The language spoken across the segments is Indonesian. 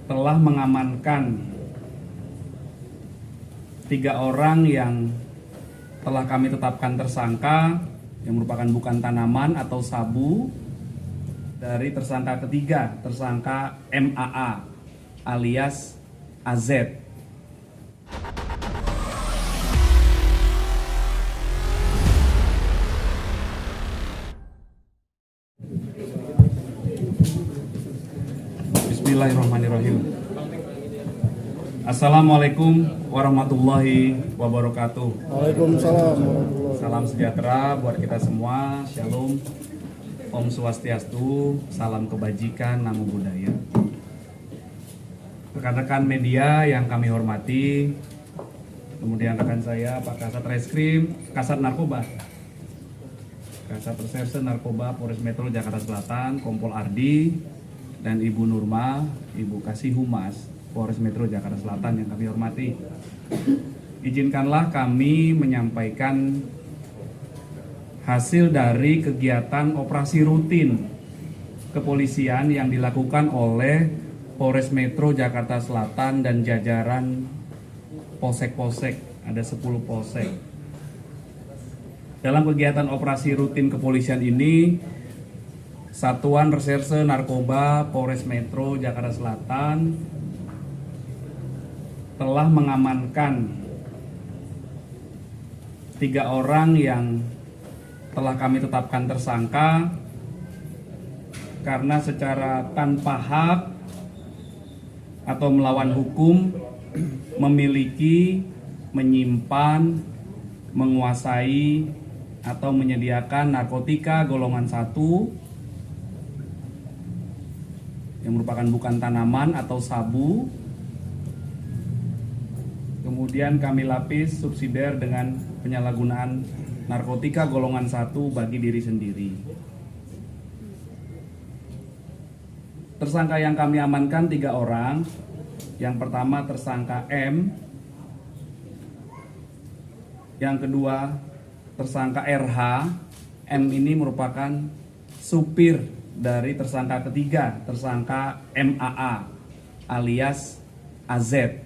telah mengamankan 3 orang yang telah kami tetapkan tersangka yang merupakan bukan tanaman atau sabu dari tersangka ketiga, tersangka MAA alias AZ. Bismillahirrahmanirrahim. Assalamualaikum warahmatullahi wabarakatuh. Waalaikumsalam. Salam sejahtera buat kita semua. Shalom, Om Swastiastu, salam kebajikan, namo buddhaya. Rekan-rekan media yang kami hormati, kemudian rekan saya Pak Kasat Reskrim, Kasat Narkoba, Kasat Reserse Narkoba Polres Metro Jakarta Selatan, Kompol Ardi, dan Ibu Nurma, Ibu Kasih Humas Polres Metro Jakarta Selatan yang kami hormati. Izinkanlah kami menyampaikan hasil dari kegiatan operasi rutin kepolisian yang dilakukan oleh Polres Metro Jakarta Selatan dan jajaran polsek-polsek, ada 10 polsek. Dalam kegiatan operasi rutin kepolisian ini, Satuan Reserse Narkoba Polres Metro Jakarta Selatan telah mengamankan 3 orang yang telah kami tetapkan tersangka karena secara tanpa hak atau melawan hukum memiliki, menyimpan, menguasai atau menyediakan narkotika golongan 1 yang merupakan bukan tanaman atau sabu. Kemudian kami lapis subsidiar dengan penyalahgunaan narkotika golongan 1 bagi diri sendiri. Tersangka yang kami amankan 3 orang. Yang pertama tersangka M, yang kedua tersangka RH. M ini merupakan supir dari tersangka ketiga, tersangka MAA alias AZ.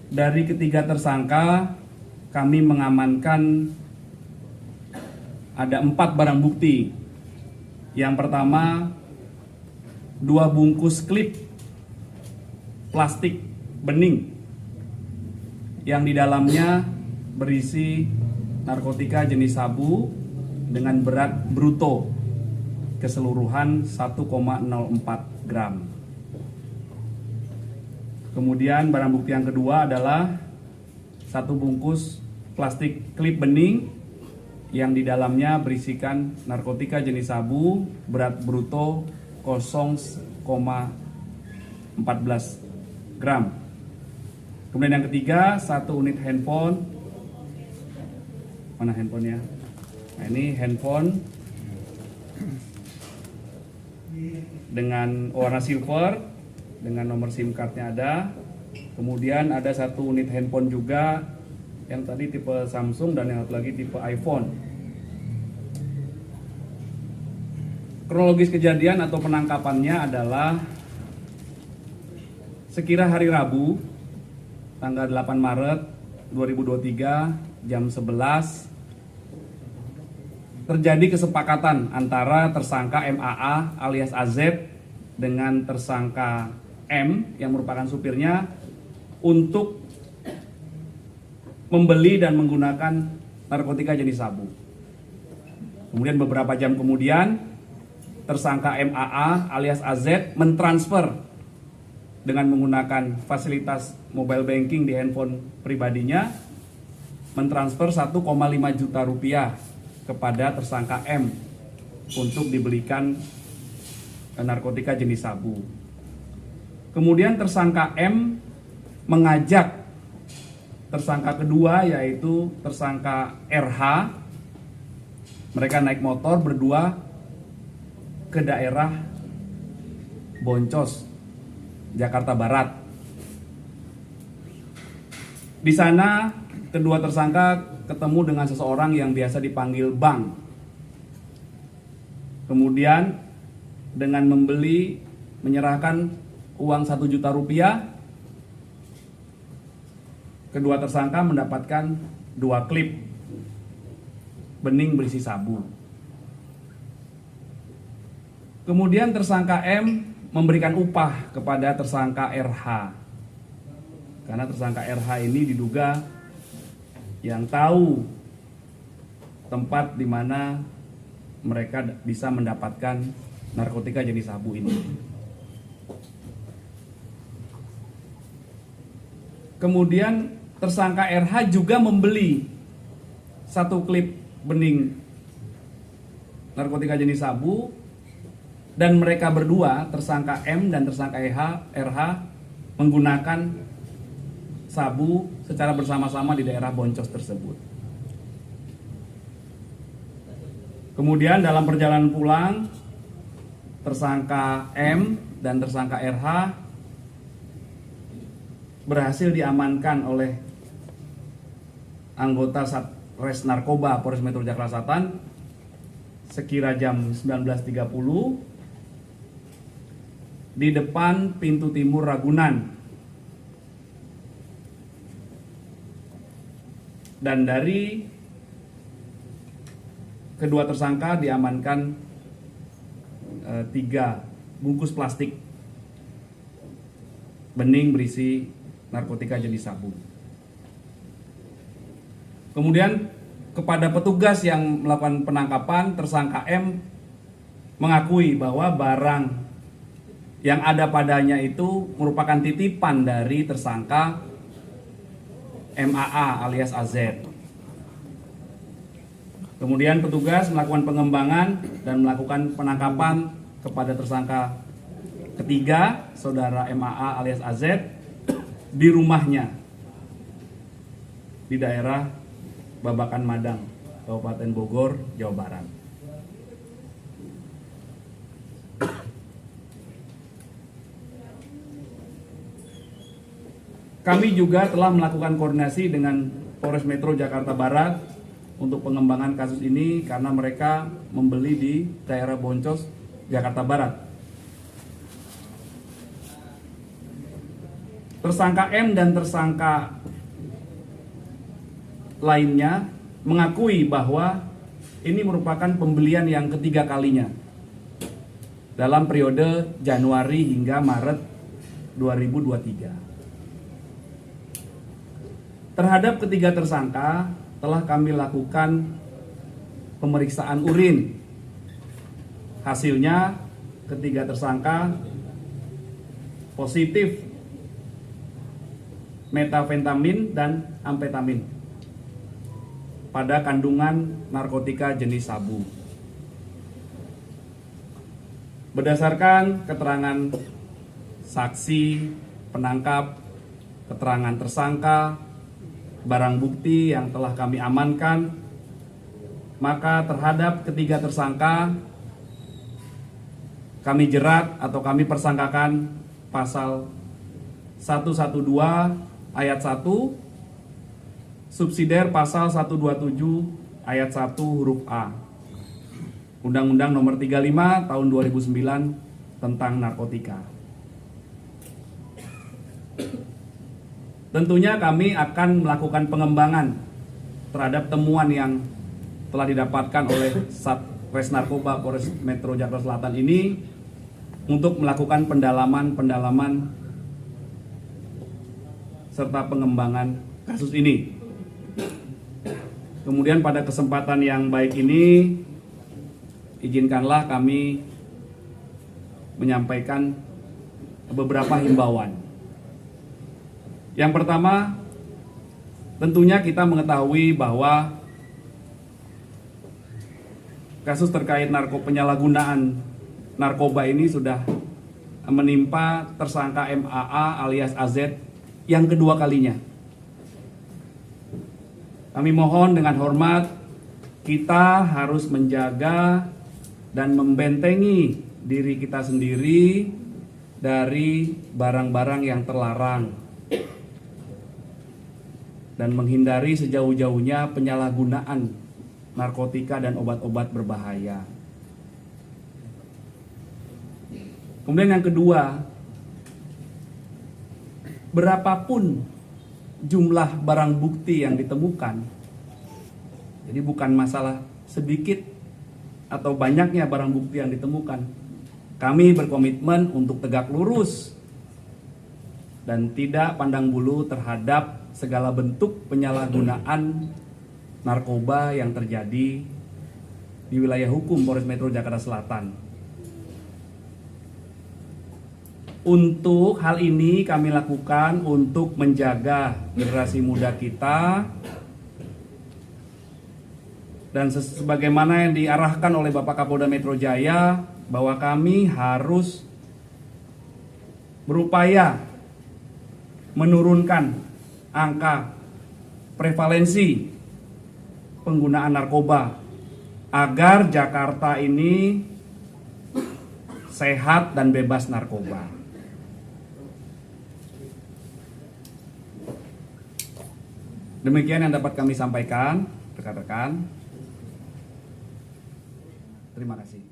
Dari ketiga tersangka kami mengamankan ada 4 barang bukti. Yang pertama 2 bungkus klip plastik bening yang di dalamnya berisi narkotika jenis sabu dengan berat bruto keseluruhan 1,04 gram. Kemudian barang bukti yang kedua adalah 1 bungkus plastik klip bening yang di dalamnya berisikan narkotika jenis sabu berat bruto 0,14 gram. Kemudian yang ketiga 1 unit handphone. Mana handphonenya? Nah, ini handphone dengan warna silver dengan nomor SIM cardnya ada. Kemudian ada 1 unit handphone juga yang tadi tipe Samsung dan yang satu lagi tipe iPhone. Kronologis kejadian atau penangkapannya adalah sekira hari Rabu tanggal 8 Maret 2023 jam 11 terjadi kesepakatan antara tersangka MAA alias AZ dengan tersangka M yang merupakan supirnya untuk membeli dan menggunakan narkotika jenis sabu. Kemudian beberapa jam kemudian tersangka MAA alias AZ mentransfer dengan menggunakan fasilitas mobile banking di handphone pribadinya, mentransfer 1,5 juta rupiah kepada tersangka M untuk dibelikan narkotika jenis sabu. Kemudian tersangka M mengajak tersangka kedua yaitu tersangka RH. Mereka naik motor berdua ke daerah Boncos, Jakarta Barat. Di sana kedua tersangka ketemu dengan seseorang yang biasa dipanggil Bang. Kemudian dengan menyerahkan uang 1 juta rupiah, kedua tersangka mendapatkan 2 klip bening berisi sabu. Kemudian tersangka M memberikan upah kepada tersangka RH, karena tersangka RH ini diduga yang tahu tempat di mana mereka bisa mendapatkan narkotika jenis sabu ini. Kemudian tersangka RH juga membeli 1 klip bening narkotika jenis sabu, dan mereka berdua, tersangka M dan tersangka RH, menggunakan sabu secara bersama-sama di daerah Boncos tersebut. Kemudian dalam perjalanan pulang, tersangka M dan tersangka RH berhasil diamankan oleh anggota Satres Narkoba Polres Metro Jakarta Selatan sekira jam 19.30 di depan pintu timur Ragunan. Dan dari kedua tersangka diamankan 3 bungkus plastik bening berisi narkotika jenis sabu. Kemudian kepada petugas yang melakukan penangkapan, tersangka M mengakui bahwa barang yang ada padanya itu merupakan titipan dari tersangka MAA alias AZ. Kemudian petugas melakukan pengembangan dan melakukan penangkapan kepada tersangka ketiga, saudara MAA alias AZ, di rumahnya di daerah Babakan Madang, Kabupaten Bogor, Jawa Barat. Kami juga telah melakukan koordinasi dengan Polres Metro Jakarta Barat untuk pengembangan kasus ini karena mereka membeli di daerah Boncos, Jakarta Barat. Tersangka M dan tersangka lainnya mengakui bahwa ini merupakan pembelian yang ketiga kalinya dalam periode Januari hingga Maret 2023. Terhadap ketiga tersangka telah kami lakukan pemeriksaan urin. Hasilnya ketiga tersangka positif metafentamin dan amfetamin pada kandungan narkotika jenis sabu. Berdasarkan keterangan saksi, penangkap, keterangan tersangka, barang bukti yang telah kami amankan, maka terhadap ketiga tersangka kami jerat atau kami persangkakan pasal 112 ayat 1 subsidiar pasal 127 ayat 1 huruf A Undang-Undang Nomor 35 Tahun 2009 tentang narkotika. Tentunya kami akan melakukan pengembangan terhadap temuan yang telah didapatkan oleh Satres Narkoba Polres Metro Jakarta Selatan ini untuk melakukan pendalaman serta pengembangan kasus ini. Kemudian pada kesempatan yang baik ini, izinkanlah kami menyampaikan beberapa himbauan. Yang pertama, tentunya kita mengetahui bahwa kasus terkait penyalahgunaan narkoba ini sudah menimpa tersangka MAA alias AZ yang kedua kalinya. Kami mohon dengan hormat, kita harus menjaga dan membentengi diri kita sendiri dari barang-barang yang terlarang dan menghindari sejauh-jauhnya penyalahgunaan narkotika dan obat-obat berbahaya. Kemudian yang kedua, berapapun jumlah barang bukti yang ditemukan, jadi bukan masalah sedikit atau banyaknya barang bukti yang ditemukan, kami berkomitmen untuk tegak lurus dan tidak pandang bulu terhadap segala bentuk penyalahgunaan narkoba yang terjadi di wilayah hukum Polres Metro Jakarta Selatan. Untuk hal ini kami lakukan untuk menjaga generasi muda kita dan sebagaimana yang diarahkan oleh Bapak Kapolda Metro Jaya bahwa kami harus berupaya menurunkan angka prevalensi penggunaan narkoba agar Jakarta ini sehat dan bebas narkoba. Demikian yang dapat kami sampaikan, rekan-rekan. Terima kasih.